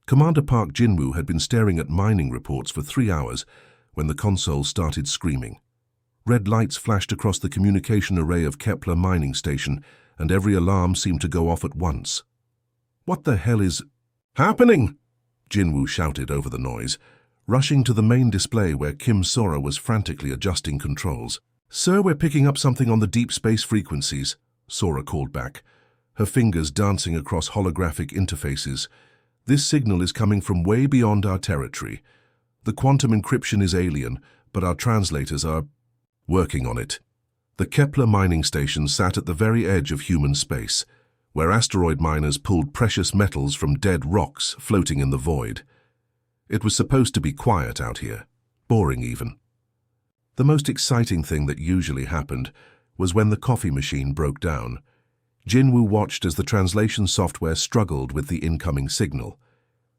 Commander Park Jinwoo had been staring at mining reports for 3 hours when the console started screaming. Red lights flashed across the communication array of Kepler mining station, and every alarm seemed to go off at once. "What the hell is happening?" Jinwoo shouted over the noise, rushing to the main display where Kim Sora was frantically adjusting controls. "Sir, we're picking up something on the deep space frequencies," Sora called back, her fingers dancing across holographic interfaces. "This signal is coming from way beyond our territory. The quantum encryption is alien, but our translators are working on it." The Kepler mining station sat at the very edge of human space, where asteroid miners pulled precious metals from dead rocks floating in the void. It was supposed to be quiet out here, boring even. The most exciting thing that usually happened was when the coffee machine broke down. Jinwoo watched as the translation software struggled with the incoming signal.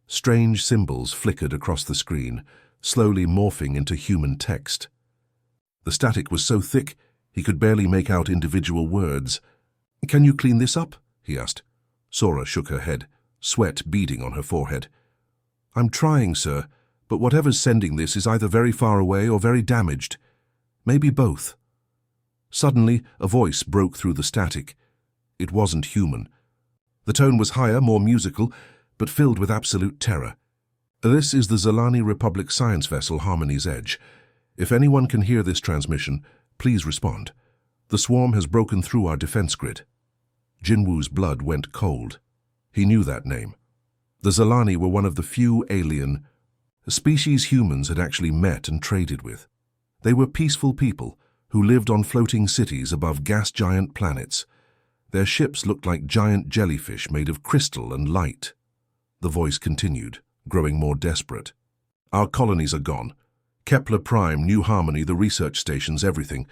Strange symbols flickered across the screen, slowly morphing into human text. The static was so thick he could barely make out individual words. "Can you clean this up?" he asked. Sora shook her head, sweat beading on her forehead. "I'm trying, sir, but whatever's sending this is either very far away or very damaged. Maybe both." Suddenly, a voice broke through the static. It wasn't human. The tone was higher, more musical, but filled with absolute terror. "This is the Zalani Republic science vessel Harmony's Edge. If anyone can hear this transmission, please respond. The swarm has broken through our defense grid." Jinwoo's blood went cold. He knew that name. The Zalani were one of the few alien species humans had actually met and traded with. They were peaceful people who lived on floating cities above gas-giant planets. Their ships looked like giant jellyfish made of crystal and light. The voice continued, growing more desperate. "Our colonies are gone. Kepler Prime, New Harmony, the research stations, everything.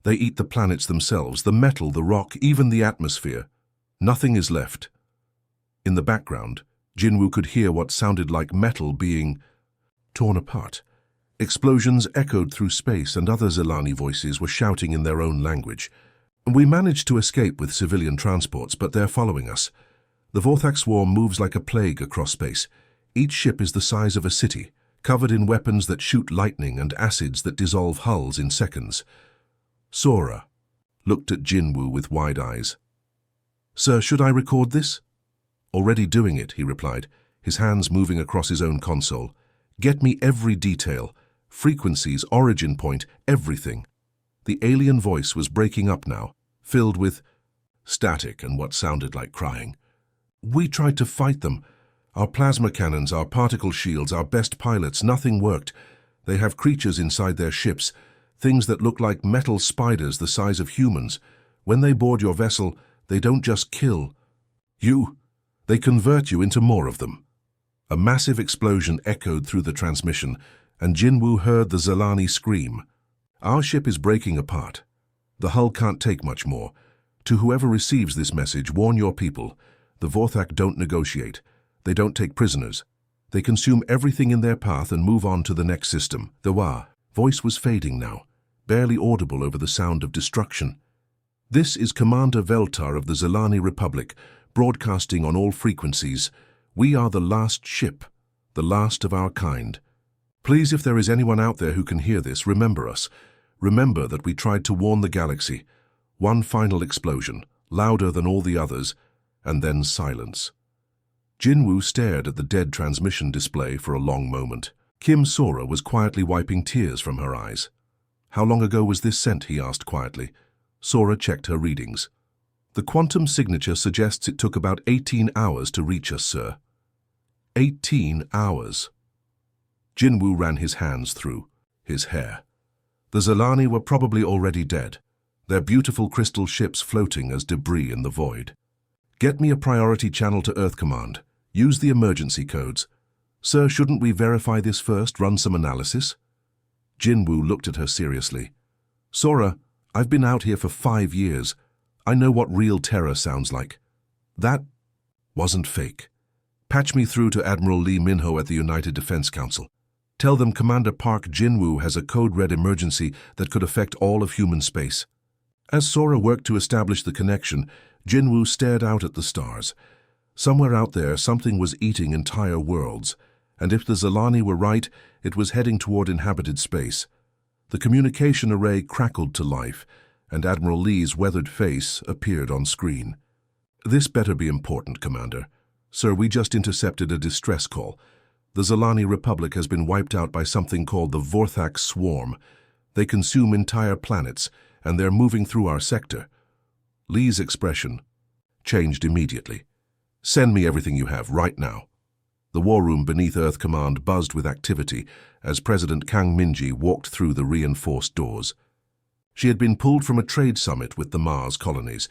They eat the planets themselves, the metal, the rock, even the atmosphere. Nothing is left." In the background, Jinwoo could hear what sounded like metal being torn apart. Explosions echoed through space, and other Zalani voices were shouting in their own language. "We managed to escape with civilian transports, but they're following us. The Vorthak swarm moves like a plague across space. Each ship is the size of a city, covered in weapons that shoot lightning and acids that dissolve hulls in seconds." Sora looked at Jinwoo with wide eyes. "Sir, should I record this?" "Already doing it," he replied, his hands moving across his own console. "Get me every detail, frequencies, origin point, everything." The alien voice was breaking up now, filled with static and what sounded like crying. "We tried to fight them. Our plasma cannons, our particle shields, our best pilots, nothing worked. They have creatures inside their ships, things that look like metal spiders the size of humans. When they board your vessel, they don't just kill you, they convert you into more of them." A massive explosion echoed through the transmission, and Jinwoo heard the Zalani scream. "Our ship is breaking apart. The hull can't take much more. To whoever receives this message, warn your people. The Vorthak don't negotiate. They don't take prisoners. They consume everything in their path and move on to the next system." The voice was fading now, barely audible over the sound of destruction. "This is Commander Veltar of the Zalani Republic, broadcasting on all frequencies. We are the last ship, the last of our kind. Please, if there is anyone out there who can hear this, remember us. Remember that we tried to warn the galaxy. One final explosion, louder than all the others, and then silence." Jinwoo stared at the dead transmission display for a long moment. Kim Sora was quietly wiping tears from her eyes. "How long ago was this sent?" he asked quietly. Sora checked her readings. "The quantum signature suggests it took about 18 hours to reach us, sir." 18 hours. Jinwoo ran his hands through his hair. The Zalani were probably already dead, their beautiful crystal ships floating as debris in the void. "Get me a priority channel to Earth Command. Use the emergency codes. Sir, shouldn't we verify this first, run some analysis?" Jinwoo looked at her seriously. "Sora, I've been out here for 5 years. I know what real terror sounds like. That wasn't fake. Patch me through to Admiral Lee Minho at the United Defense Council. Tell them Commander Park Jinwoo has a code-red emergency that could affect all of human space." As Sora worked to establish the connection, Jinwoo stared out at the stars. Somewhere out there, something was eating entire worlds, and if the Zilani were right, it was heading toward inhabited space. The communication array crackled to life, and Admiral Lee's weathered face appeared on screen. "This better be important, Commander. Sir, we just intercepted a distress call. The Zilani Republic has been wiped out by something called the Vorthax Swarm. They consume entire planets, and they're moving through our sector." Lee's expression changed immediately. "Send me everything you have, right now." The war room beneath Earth Command buzzed with activity as President Kang Minji walked through the reinforced doors. She had been pulled from a trade summit with the Mars colonies,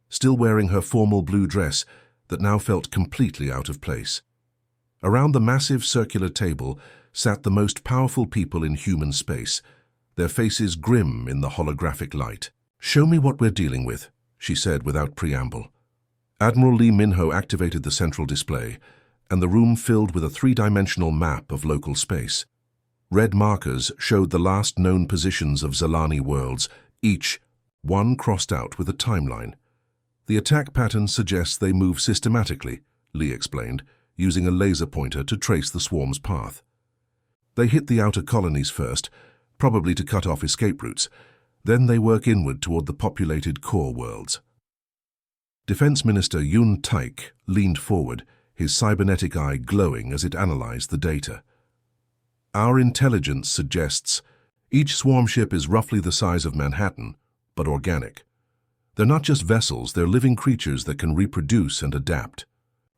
still wearing her formal blue dress that now felt completely out of place. Around the massive circular table sat the most powerful people in human space, their faces grim in the holographic light. "Show me what we're dealing with," she said without preamble. Admiral Lee Minho activated the central display, and the room filled with a three-dimensional map of local space. Red markers showed the last known positions of Zilani worlds, each one crossed out with a timeline. "The attack pattern suggests they move systematically," Lee explained, using a laser pointer to trace the swarm's path. "They hit the outer colonies first, probably to cut off escape routes. Then they work inward toward the populated core worlds." Defense Minister Yoon Taik leaned forward, his cybernetic eye glowing as it analyzed the data. "Our intelligence suggests each swarm ship is roughly the size of Manhattan, but organic. They're not just vessels, they're living creatures that can reproduce and adapt."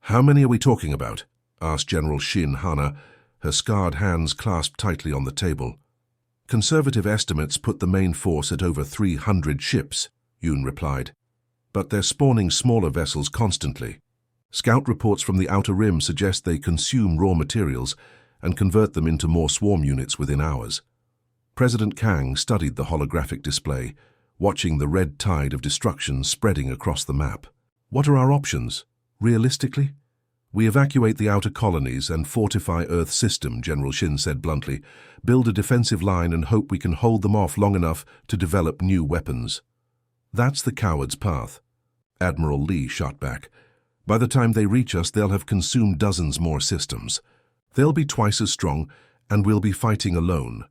"How many are we talking about?" asked General Shin Hana, her scarred hands clasped tightly on the table. "Conservative estimates put the main force at over 300 ships," Yoon replied. "But they're spawning smaller vessels constantly. Scout reports from the Outer Rim suggest they consume raw materials and convert them into more swarm units within hours." President Kang studied the holographic display, watching the red tide of destruction spreading across the map. "What are our options? Realistically?" "We evacuate the outer colonies and fortify Earth's system," General Shin said bluntly. "Build a defensive line and hope we can hold them off long enough to develop new weapons." "That's the coward's path," Admiral Lee shot back. "By the time they reach us, they'll have consumed dozens more systems. They'll be twice as strong, and we'll be fighting alone."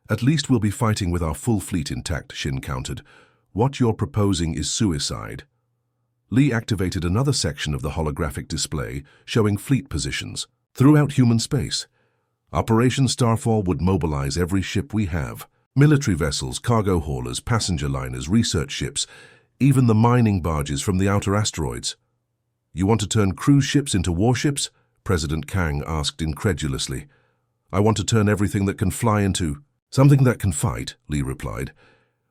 "At least we'll be fighting with our full fleet intact," Shin countered. "What you're proposing is suicide." Lee activated another section of the holographic display, showing fleet positions throughout human space. Operation Starfall would mobilize every ship we have. Military vessels, cargo haulers, passenger liners, research ships, even the mining barges from the outer asteroids. "You want to turn cruise ships into warships?" President Kang asked incredulously. "I want to turn everything that can fly into something that can fight," Lee replied.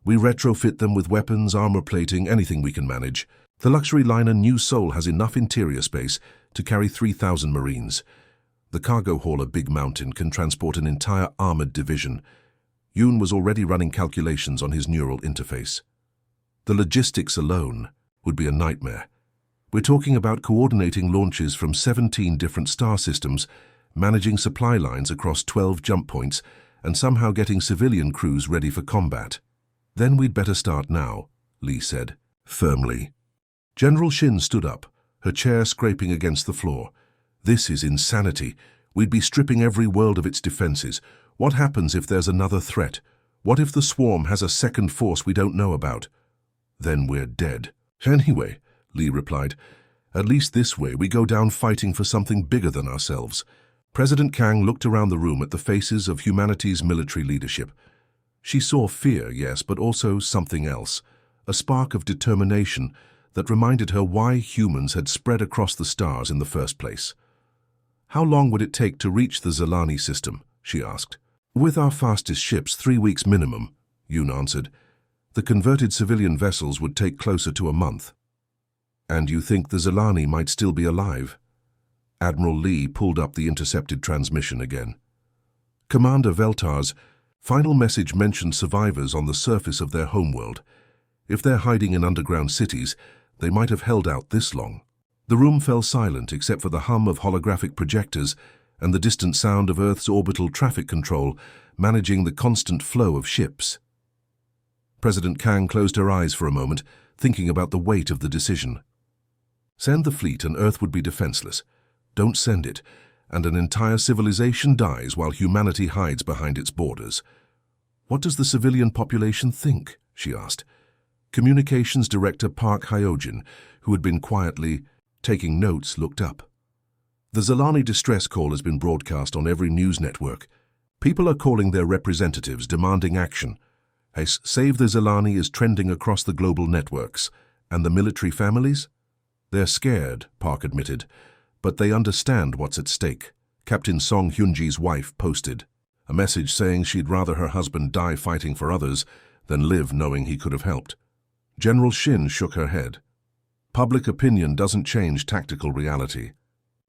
"We retrofit them with weapons, armor plating, anything we can manage. The luxury liner New Seoul has enough interior space to carry 3,000 Marines. The cargo hauler Big Mountain can transport an entire armored division." Yoon was already running calculations on his neural interface. "The logistics alone would be a nightmare. We're talking about coordinating launches from 17 different star systems, managing supply lines across 12 jump points, and somehow getting civilian crews ready for combat." "Then we'd better start now," Lee said, firmly. General Shin stood up, her chair scraping against the floor. "This is insanity. We'd be stripping every world of its defenses. What happens if there's another threat? What if the swarm has a second force we don't know about?" "Then we're dead." "Anyway," Lee replied, "at least this way we go down fighting for something bigger than ourselves." President Kang looked around the room at the faces of humanity's military leadership. She saw fear, yes, but also something else, a spark of determination that reminded her why humans had spread across the stars in the first place. "How long would it take to reach the Zilani system?" she asked. "With our fastest ships, 3 weeks minimum," Yoon answered. "The converted civilian vessels would take closer to a month." "And you think the Zilani might still be alive?" Admiral Lee pulled up the intercepted transmission again. "Commander Veltar's final message mentioned survivors on the surface of their homeworld. If they're hiding in underground cities, they might have held out this long." The room fell silent except for the hum of holographic projectors and the distant sound of Earth's orbital traffic control managing the constant flow of ships. President Kang closed her eyes for a moment, thinking about the weight of the decision. Send the fleet and Earth would be defenseless. Don't send it, and an entire civilization dies while humanity hides behind its borders. What does the civilian population think? She asked. Communications Director Park Hyojin, who had been quietly taking notes, looked up. The Zalani distress call has been broadcast on every news network. People are calling their representatives, demanding action. A Save the Zalani is trending across the global networks. And the military families? They're scared, Park admitted, but they understand what's at stake. Captain Song Hyunji's wife posted a message saying she'd rather her husband die fighting for others than live knowing he could have helped. General Shin shook her head. Public opinion doesn't change tactical reality.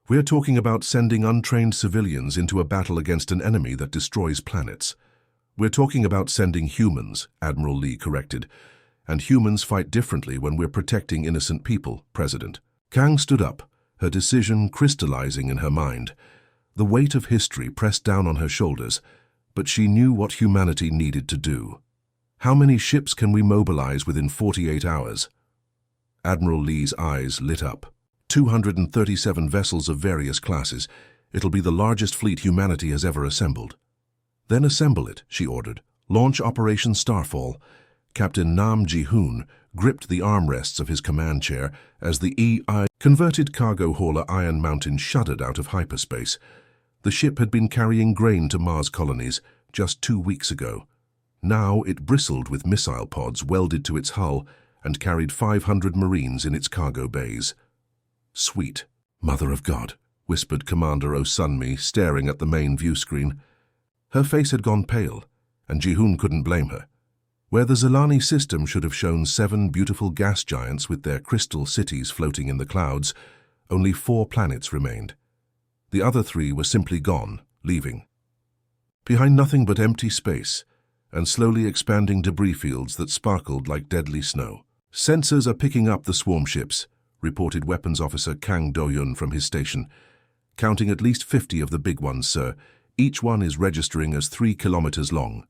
We're talking about sending untrained civilians into a battle against an enemy that destroys planets. We're talking about sending humans, Admiral Lee corrected. And humans fight differently when we're protecting innocent people, President. Kang stood up, her decision crystallizing in her mind. The weight of history pressed down on her shoulders, but she knew what humanity needed to do. How many ships can we mobilize within 48 hours? Admiral Lee's eyes lit up. 237 vessels of various classes. It'll be the largest fleet humanity has ever assembled. Then assemble it, she ordered. Launch Operation Starfall. Captain Nam Ji-hoon gripped the armrests of his command chair as the EI converted cargo hauler Iron Mountain shuddered out of hyperspace. The ship had been carrying grain to Mars colonies just 2 weeks ago. Now it bristled with missile pods welded to its hull and carried 500 Marines in its cargo bays. Sweet Mother of God, whispered Commander Osunmi, staring at the main view screen. Her face had gone pale, and Ji-hoon couldn't blame her. Where the Zalani system should have shown 7 beautiful gas giants with their crystal cities floating in the clouds, only 4 planets remained. The other 3 were simply gone, leaving. Behind nothing but empty space, and slowly expanding debris fields that sparkled like deadly snow. Sensors are picking up the swarm ships, reported Weapons Officer Kang Do-yun from his station. Counting at least 50 of the big ones, sir. Each one is registering as 3 kilometers long.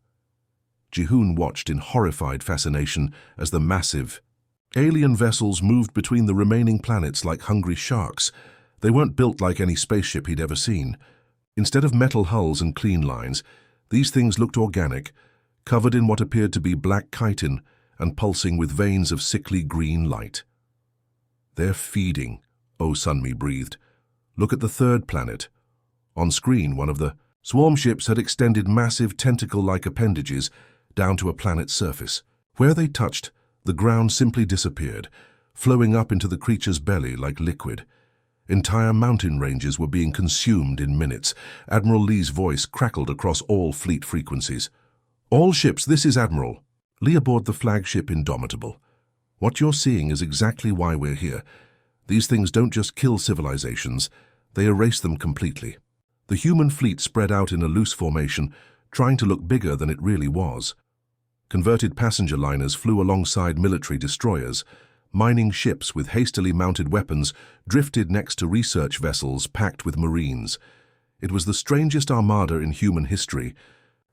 Ji-hoon watched in horrified fascination as the massive alien vessels moved between the remaining planets like hungry sharks. They weren't built like any spaceship he'd ever seen. Instead of metal hulls and clean lines, these things looked organic, covered in what appeared to be black chitin and pulsing with veins of sickly green light. They're feeding, Osunmi breathed. Look at the 3rd planet. On screen, one of the swarm ships had extended massive tentacle-like appendages down to a planet's surface. Where they touched, the ground simply disappeared, flowing up into the creature's belly like liquid. Entire mountain ranges were being consumed in minutes. Admiral Lee's voice crackled across all fleet frequencies. All ships, this is Admiral Lee aboard the flagship Indomitable. What you're seeing is exactly why we're here. These things don't just kill civilizations, they erase them completely. The human fleet spread out in a loose formation, trying to look bigger than it really was. Converted passenger liners flew alongside military destroyers. Mining ships with hastily mounted weapons drifted next to research vessels packed with Marines. It was the strangest armada in human history.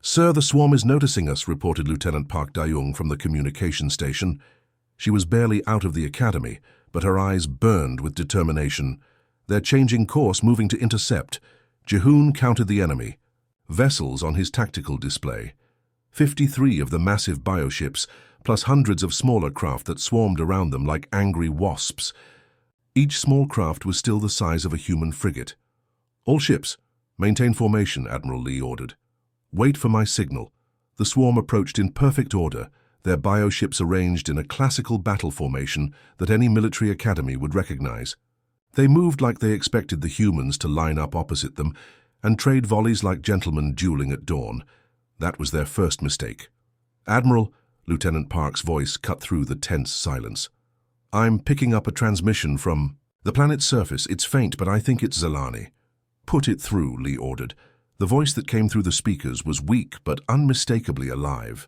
Sir, the swarm is noticing us, reported Lieutenant Park Da-young from the communication station. She was barely out of the academy, but her eyes burned with determination. They're changing course, moving to intercept. Ji-hoon counted the enemy. Vessels on his tactical display. 53 of the massive bioships, plus hundreds of smaller craft that swarmed around them like angry wasps. Each small craft was still the size of a human frigate. All ships, maintain formation, Admiral Lee ordered. Wait for my signal. The swarm approached in perfect order, their bioships arranged in a classical battle formation that any military academy would recognize. They moved like they expected the humans to line up opposite them and trade volleys like gentlemen dueling at dawn. That was their first mistake. Admiral, Lieutenant Park's voice cut through the tense silence. I'm picking up a transmission from the planet's surface. It's faint, but I think it's Zalani. Put it through, Lee ordered. The voice that came through the speakers was weak but unmistakably alive.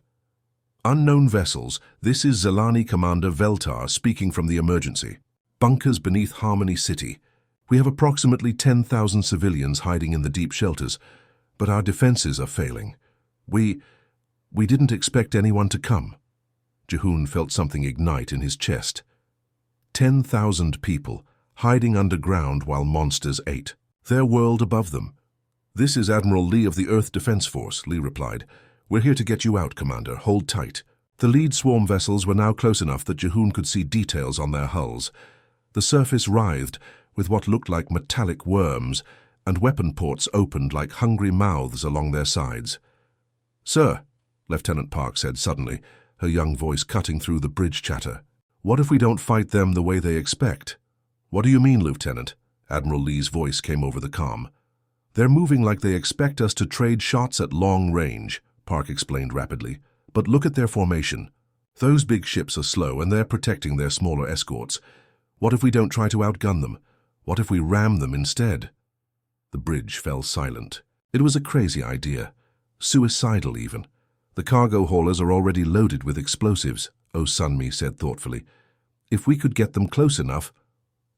Unknown vessels, this is Zalani Commander Veltar speaking from the emergency. Bunkers beneath Harmony City. We have approximately 10,000 civilians hiding in the deep shelters, but our defenses are failing. We didn't expect anyone to come. Ji-hoon felt something ignite in his chest. 10,000 people, hiding underground while monsters ate. Their world above them. "This is Admiral Lee of the Earth Defense Force," Lee replied. "We're here to get you out, Commander. Hold tight." The lead swarm vessels were now close enough that Jehoon could see details on their hulls. The surface writhed with what looked like metallic worms, and weapon ports opened like hungry mouths along their sides. "Sir," Lieutenant Park said suddenly, her young voice cutting through the bridge chatter, "what if we don't fight them the way they expect?" "What do you mean, Lieutenant?" Admiral Lee's voice came over the comm. "They're moving like they expect us to trade shots at long range," Park explained rapidly. "But look at their formation. Those big ships are slow and they're protecting their smaller escorts. What if we don't try to outgun them? What if we ram them instead?" The bridge fell silent. It was a crazy idea. Suicidal, even. "The cargo haulers are already loaded with explosives," Sunmi said thoughtfully. "If we could get them close enough—"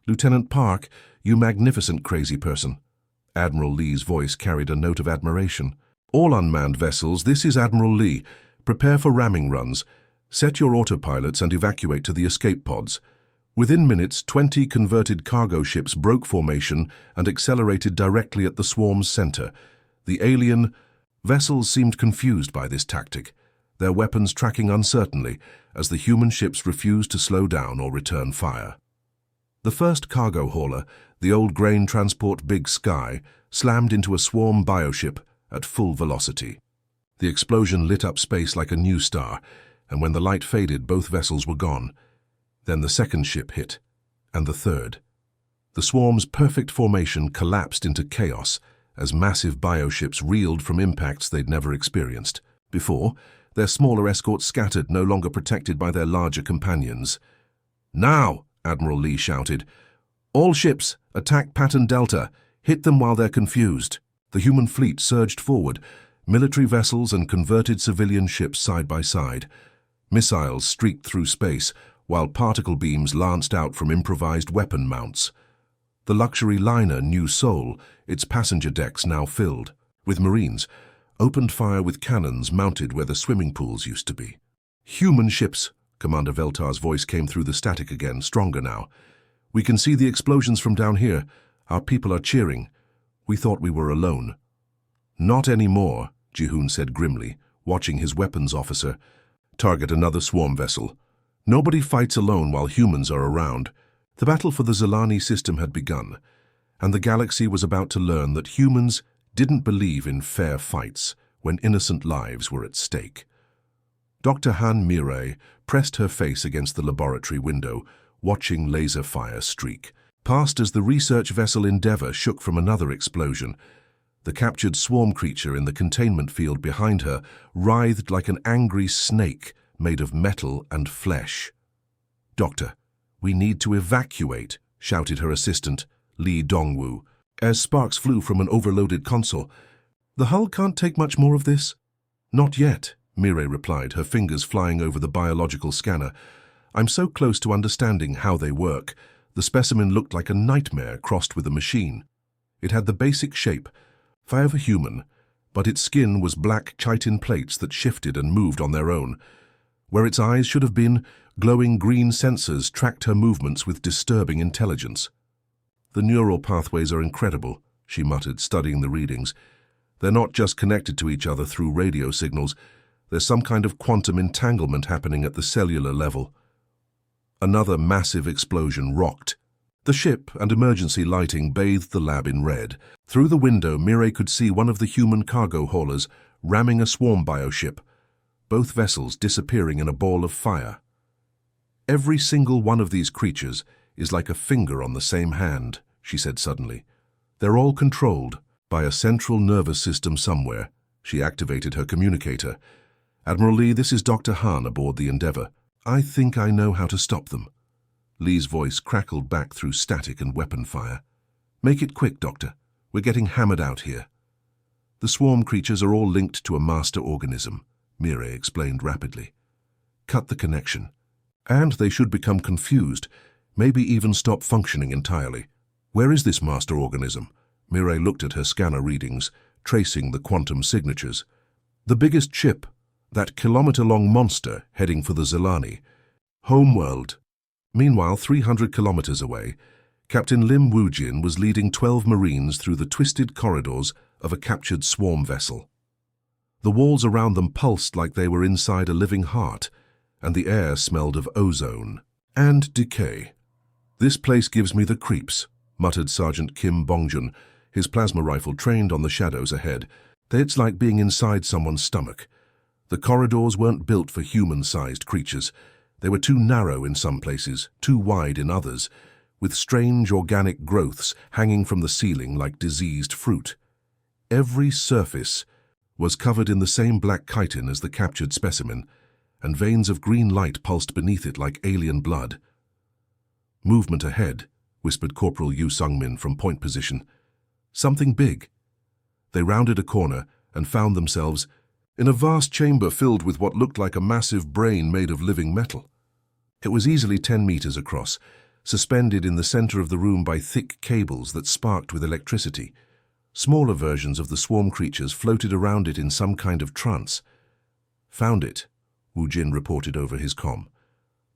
"Lieutenant Park, you magnificent crazy person." Admiral Lee's voice carried a note of admiration. "All unmanned vessels, this is Admiral Lee. Prepare for ramming runs. Set your autopilots and evacuate to the escape pods." Within minutes, 20 converted cargo ships broke formation and accelerated directly at the swarm's center. The alien vessels seemed confused by this tactic, their weapons tracking uncertainly as the human ships refused to slow down or return fire. The first cargo hauler, the old grain transport Big Sky, slammed into a swarm bioship at full velocity. The explosion lit up space like a new star, and when the light faded, both vessels were gone. Then the second ship hit, and the third. The swarm's perfect formation collapsed into chaos as massive bioships reeled from impacts they'd never experienced before. Their smaller escorts scattered, no longer protected by their larger companions. "Now!" Admiral Lee shouted. "All ships, attack Pattern Delta. Hit them while they're confused." The human fleet surged forward, military vessels and converted civilian ships side by side. Missiles streaked through space, while particle beams lanced out from improvised weapon mounts. The luxury liner New Seoul, its passenger decks now filled with Marines, opened fire with cannons mounted where the swimming pools used to be. "Human ships," Commander Veltar's voice came through the static again, stronger now. "We can see the explosions from down here. Our people are cheering. We thought we were alone." "Not anymore," Jehoon said grimly, watching his weapons officer target another swarm vessel. "Nobody fights alone while humans are around." The battle for the Zilani system had begun, and the galaxy was about to learn that humans didn't believe in fair fights when innocent lives were at stake. Dr. Han Mirai pressed her face against the laboratory window, watching laser fire streak past as the research vessel Endeavour shook from another explosion. The captured swarm creature in the containment field behind her writhed like an angry snake made of metal and flesh. "Doctor, we need to evacuate," shouted her assistant, Lee Dongwoo, as sparks flew from an overloaded console. "The hull can't take much more of this." "Not yet," Mirai replied, her fingers flying over the biological scanner. "I'm so close to understanding how they work." The specimen looked like a nightmare crossed with a machine. It had the basic shape of a human, but its skin was black chitin plates that shifted and moved on their own. Where its eyes should have been, glowing green sensors tracked her movements with disturbing intelligence. "The neural pathways are incredible," she muttered, studying the readings. "They're not just connected to each other through radio signals. There's some kind of quantum entanglement happening at the cellular level." Another massive explosion rocked. The ship and emergency lighting bathed the lab in red. Through the window, Mirai could see one of the human cargo haulers ramming a swarm bioship, both vessels disappearing in a ball of fire. "Every single one of these creatures is like a finger on the same hand," she said suddenly. "They're all controlled by a central nervous system somewhere." She activated her communicator. "Admiral Lee, this is Dr. Han aboard the Endeavour. I think I know how to stop them." Lee's voice crackled back through static and weapon fire. "Make it quick, Doctor. We're getting hammered out here." "The swarm creatures are all linked to a master organism," Mirai explained rapidly. "Cut the connection. And they should become confused, maybe even stop functioning entirely." "Where is this master organism?" Mirai looked at her scanner readings, tracing the quantum signatures. "The biggest ship, that kilometer-long monster heading for the Zilani. Homeworld." Meanwhile, 300 kilometers away, Captain Lim Woojin was leading 12 Marines through the twisted corridors of a captured swarm vessel. The walls around them pulsed like they were inside a living heart, and the air smelled of ozone and decay. "This place gives me the creeps," muttered Sergeant Kim Bongjun, his plasma rifle trained on the shadows ahead. "It's like being inside someone's stomach." The corridors weren't built for human-sized creatures. They were too narrow in some places, too wide in others, with strange organic growths hanging from the ceiling like diseased fruit. Every surface was covered in the same black chitin as the captured specimen, and veins of green light pulsed beneath it like alien blood. "Movement ahead," whispered Corporal Yu Sungmin from point position. "Something big." They rounded a corner and found themselves in a vast chamber filled with what looked like a massive brain made of living metal. It was easily 10 meters across, suspended in the center of the room by thick cables that sparked with electricity. Smaller versions of the swarm creatures floated around it in some kind of trance. "Found it," Wu Jin reported over his comm.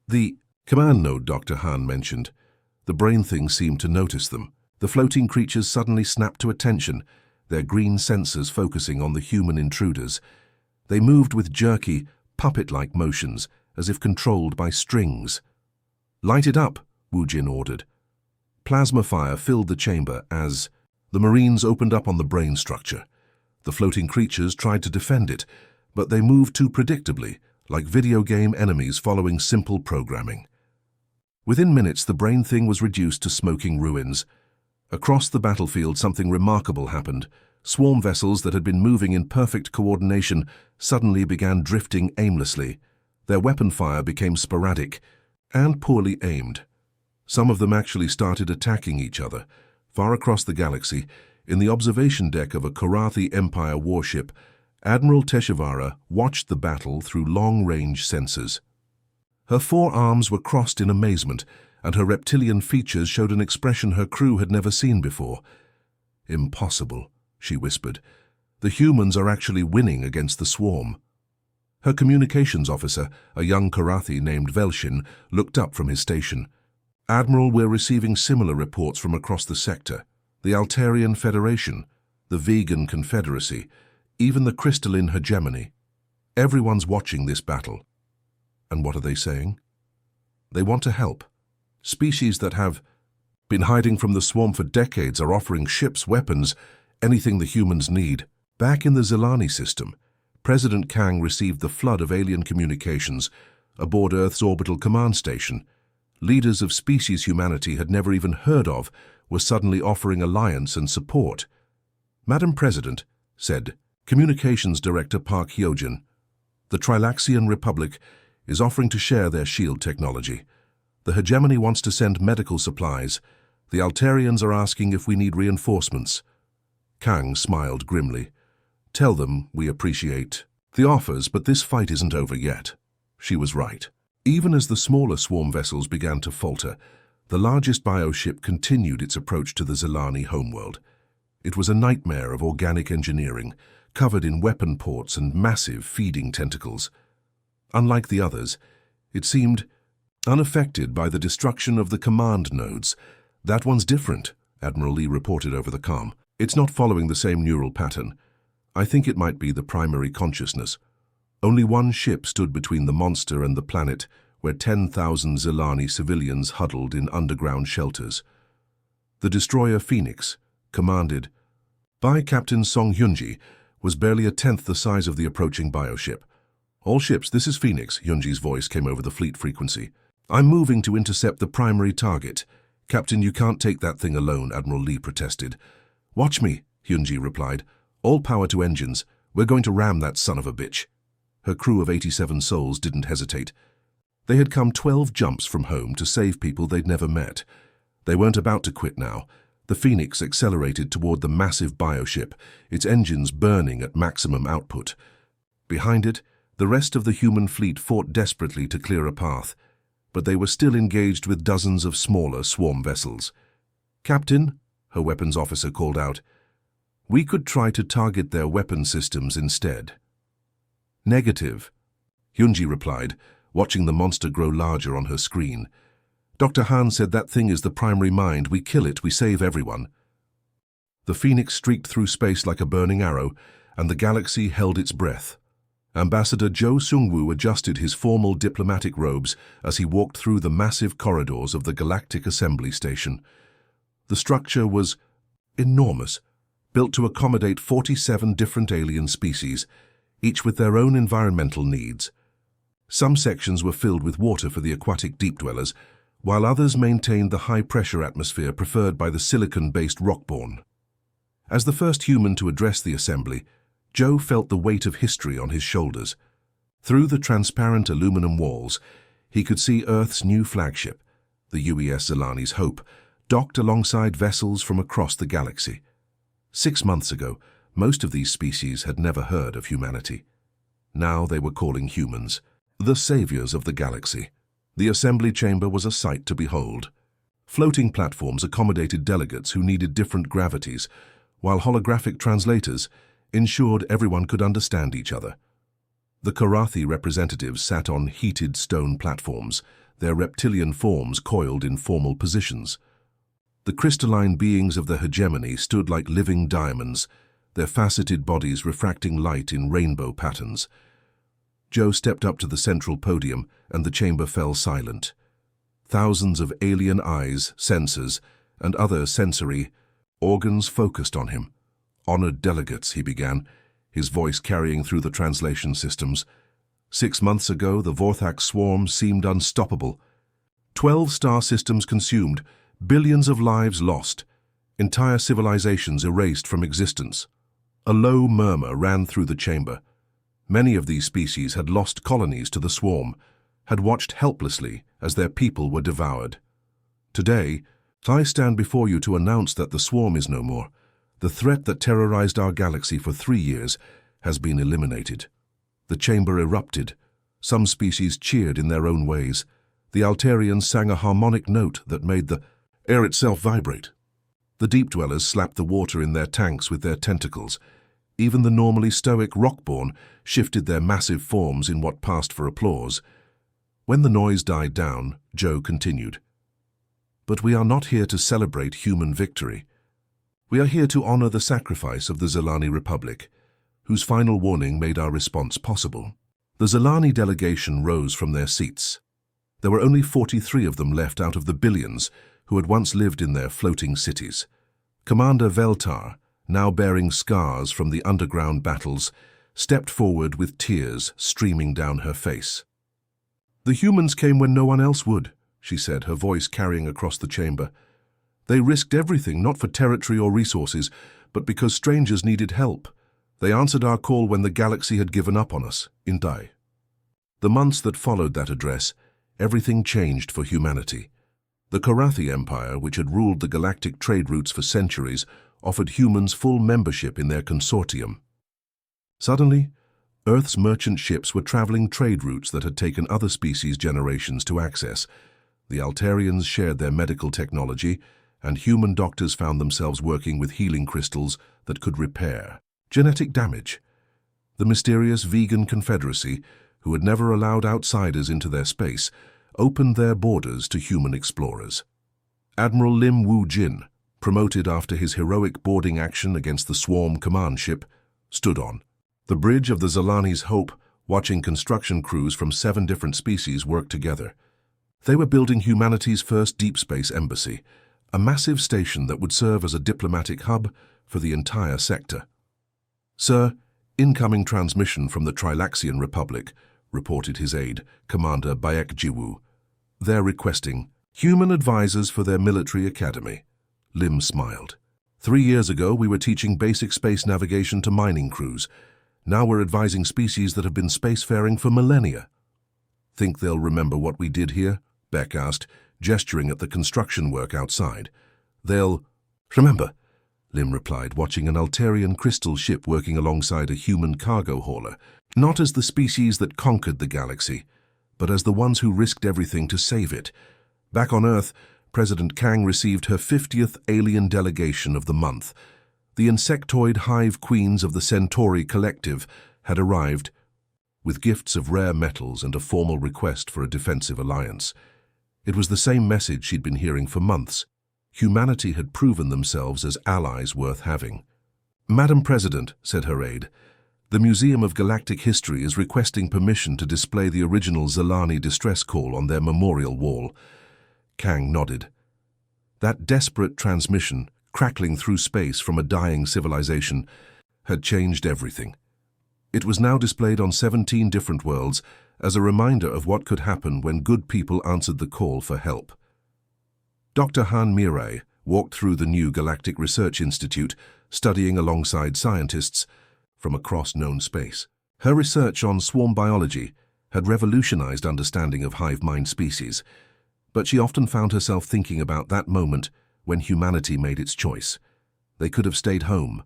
"The command node," Dr. Han mentioned. The brain thing seemed to notice them. The floating creatures suddenly snapped to attention, their green sensors focusing on the human intruders. They moved with jerky, puppet-like motions, as if controlled by strings. "Light it up," Wu Jin ordered. Plasma fire filled the chamber as the Marines opened up on the brain structure. The floating creatures tried to defend it, but they moved too predictably, like video game enemies following simple programming. Within minutes, the brain thing was reduced to smoking ruins. Across the battlefield, something remarkable happened. Swarm vessels that had been moving in perfect coordination suddenly began drifting aimlessly. Their weapon fire became sporadic and poorly aimed. Some of them actually started attacking each other. Far across the galaxy, in the observation deck of a Korathi Empire warship, Admiral Teshivara watched the battle through long-range sensors. Her forearms were crossed in amazement, and her reptilian features showed an expression her crew had never seen before. "Impossible," she whispered. "The humans are actually winning against the swarm." Her communications officer, a young Korathi named Velshin, looked up from his station. "Admiral, we're receiving similar reports from across the sector. The Altarian Federation, the Vegan Confederacy, even the Crystalline Hegemony. Everyone's watching this battle." "And what are they saying?" "They want to help. Species that have been hiding from the swarm for decades are offering ships, weapons, anything the humans need." Back in the Zelani system, President Kang received the flood of alien communications aboard Earth's orbital command station. Leaders of species humanity had never even heard of were suddenly offering alliance and support. "Madam President," said Communications Director Park Hyojin, "the Trilaxian Republic is offering to share their shield technology. The hegemony wants to send medical supplies. The Altarians are asking if we need reinforcements." Kang smiled grimly. "Tell them we appreciate the offers, but this fight isn't over yet." She was right. Even as the smaller swarm vessels began to falter, the largest bioship continued its approach to the Zelani homeworld. It was a nightmare of organic engineering, covered in weapon ports and massive feeding tentacles. Unlike the others, it seemed unaffected by the destruction of the command nodes. "That one's different," Admiral Lee reported over the comm. "It's not following the same neural pattern. I think it might be the primary consciousness." Only one ship stood between the monster and the planet, where 10,000 Zelani civilians huddled in underground shelters. The destroyer Phoenix, commanded by Captain Song Hyunji, was barely a tenth the size of the approaching bioship. "All ships, this is Phoenix," Hyunji's voice came over the fleet frequency. "I'm moving to intercept the primary target." "Captain, you can't take that thing alone," Admiral Lee protested. "Watch me," Hyunji replied. "All power to engines. We're going to ram that son of a bitch." Her crew of 87 souls didn't hesitate. They had come 12 jumps from home to save people they'd never met. They weren't about to quit now. The Phoenix accelerated toward the massive bioship, its engines burning at maximum output. Behind it, the rest of the human fleet fought desperately to clear a path, but they were still engaged with dozens of smaller swarm vessels. "Captain," her weapons officer called out, "we could try to target their weapon systems instead." "Negative," Hyunji replied, watching the monster grow larger on her screen. Dr. Han said that thing is the primary mind. We kill it, we save everyone. The Phoenix streaked through space like a burning arrow, and the galaxy held its breath. Ambassador Zhou Sungwu adjusted his formal diplomatic robes as he walked through the massive corridors of the Galactic Assembly Station. The structure was enormous, built to accommodate 47 different alien species, each with their own environmental needs. Some sections were filled with water for the aquatic deep dwellers, while others maintained the high-pressure atmosphere preferred by the silicon-based rockborn. As the first human to address the assembly, Joe felt the weight of history on his shoulders. Through the transparent aluminum walls, he could see Earth's new flagship, the UES Zilani's Hope, docked alongside vessels from across the galaxy. 6 months ago, most of these species had never heard of humanity. Now they were calling humans the saviors of the galaxy. The assembly chamber was a sight to behold. Floating platforms accommodated delegates who needed different gravities, while holographic translators ensured everyone could understand each other. The Karathi representatives sat on heated stone platforms, their reptilian forms coiled in formal positions. The crystalline beings of the hegemony stood like living diamonds, their faceted bodies refracting light in rainbow patterns. Joe stepped up to the central podium, and the chamber fell silent. Thousands of alien eyes, sensors, and other sensory organs focused on him. "Honored delegates," he began, his voice carrying through the translation systems. 6 months ago, the Vorthak swarm seemed unstoppable. 12 star systems consumed, billions of lives lost, entire civilizations erased from existence. A low murmur ran through the chamber. Many of these species had lost colonies to the swarm, had watched helplessly as their people were devoured. Today, I stand before you to announce that the swarm is no more. The threat that terrorized our galaxy for 3 years has been eliminated. The chamber erupted. Some species cheered in their own ways. The Altarians sang a harmonic note that made the air itself vibrate. The deep dwellers slapped the water in their tanks with their tentacles. Even the normally stoic rockborn shifted their massive forms in what passed for applause. When the noise died down, Joe continued. But we are not here to celebrate human victory. We are here to honor the sacrifice of the Zilani Republic, whose final warning made our response possible. The Zilani delegation rose from their seats. There were only 43 of them left out of the billions who had once lived in their floating cities. Commander Veltar, now bearing scars from the underground battles, stepped forward with tears streaming down her face. "The humans came when no one else would," she said, her voice carrying across the chamber. "They risked everything, not for territory or resources, but because strangers needed help. They answered our call when the galaxy had given up on us, in Dai." The months that followed that address, everything changed for humanity. The Karathi Empire, which had ruled the galactic trade routes for centuries, offered humans full membership in their consortium. Suddenly, Earth's merchant ships were traveling trade routes that had taken other species generations to access. The Altarians shared their medical technology, and human doctors found themselves working with healing crystals that could repair genetic damage. The mysterious vegan confederacy, who had never allowed outsiders into their space, opened their borders to human explorers. Admiral Lim Wu-jin, promoted after his heroic boarding action against the swarm command ship, stood on the bridge of the Zilani's Hope, watching construction crews from 7 different species work together. They were building humanity's first deep space embassy, a massive station that would serve as a diplomatic hub for the entire sector. "Sir, incoming transmission from the Trilaxian Republic," reported his aide, Commander Bayek Jiwu. "They're requesting human advisors for their military academy." Lim smiled. 3 years ago, we were teaching basic space navigation to mining crews. Now we're advising species that have been spacefaring for millennia. "Think they'll remember what we did here?" Beck asked, gesturing at the construction work outside. "They'll remember," Lim replied, watching an Altarian crystal ship working alongside a human cargo hauler, not as the species that conquered the galaxy, but as the ones who risked everything to save it. Back on Earth, President Kang received her 50th alien delegation of the month. The insectoid hive queens of the Centauri Collective had arrived with gifts of rare metals and a formal request for a defensive alliance. It was the same message she'd been hearing for months. Humanity had proven themselves as allies worth having. "Madam President," said her aide, "the Museum of Galactic History is requesting permission to display the original Zilani distress call on their memorial wall." Kang nodded. That desperate transmission, crackling through space from a dying civilization, had changed everything. It was now displayed on 17 different worlds as a reminder of what could happen when good people answered the call for help. Dr. Han Mirai walked through the new Galactic Research Institute, studying alongside scientists from across known space. Her research on swarm biology had revolutionized understanding of hive mind species, but she often found herself thinking about that moment when humanity made its choice. They could have stayed home,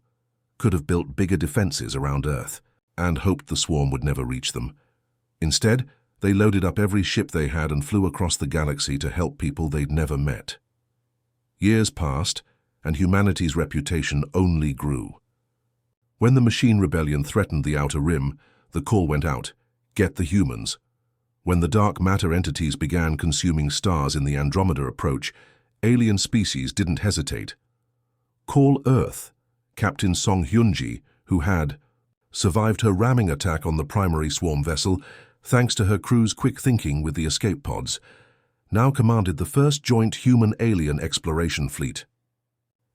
could have built bigger defenses around Earth, and hoped the swarm would never reach them. Instead, they loaded up every ship they had and flew across the galaxy to help people they'd never met. Years passed, and humanity's reputation only grew. When the machine rebellion threatened the Outer Rim, the call went out, "Get the humans." When the dark matter entities began consuming stars in the Andromeda approach, alien species didn't hesitate. "Call Earth." Captain Song Hyunji, who had survived her ramming attack on the primary swarm vessel, thanks to her crew's quick thinking with the escape pods, now commanded the first joint human-alien exploration fleet.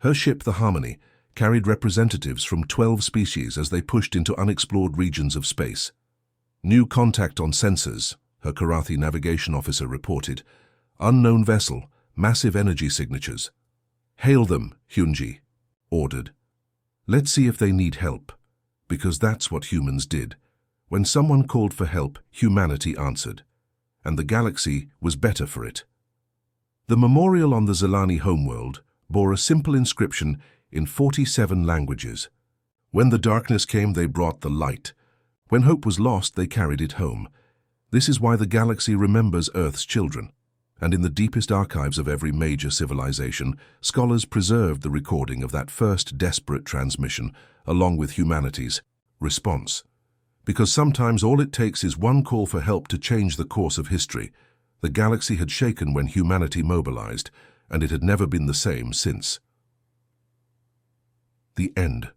Her ship, the Harmony, carried representatives from 12 species as they pushed into unexplored regions of space. "New contact on sensors," her Karathi navigation officer reported. "Unknown vessel, massive energy signatures." "Hail them," Hyunji ordered. "Let's see if they need help." Because that's what humans did. When someone called for help, humanity answered. And the galaxy was better for it. The memorial on the Zilani homeworld bore a simple inscription in 47 languages. When the darkness came, they brought the light. When hope was lost, they carried it home. This is why the galaxy remembers Earth's children. And in the deepest archives of every major civilization, scholars preserved the recording of that first desperate transmission, along with humanity's response. Because sometimes all it takes is one call for help to change the course of history. The galaxy had shaken when humanity mobilized, and it had never been the same since. The end.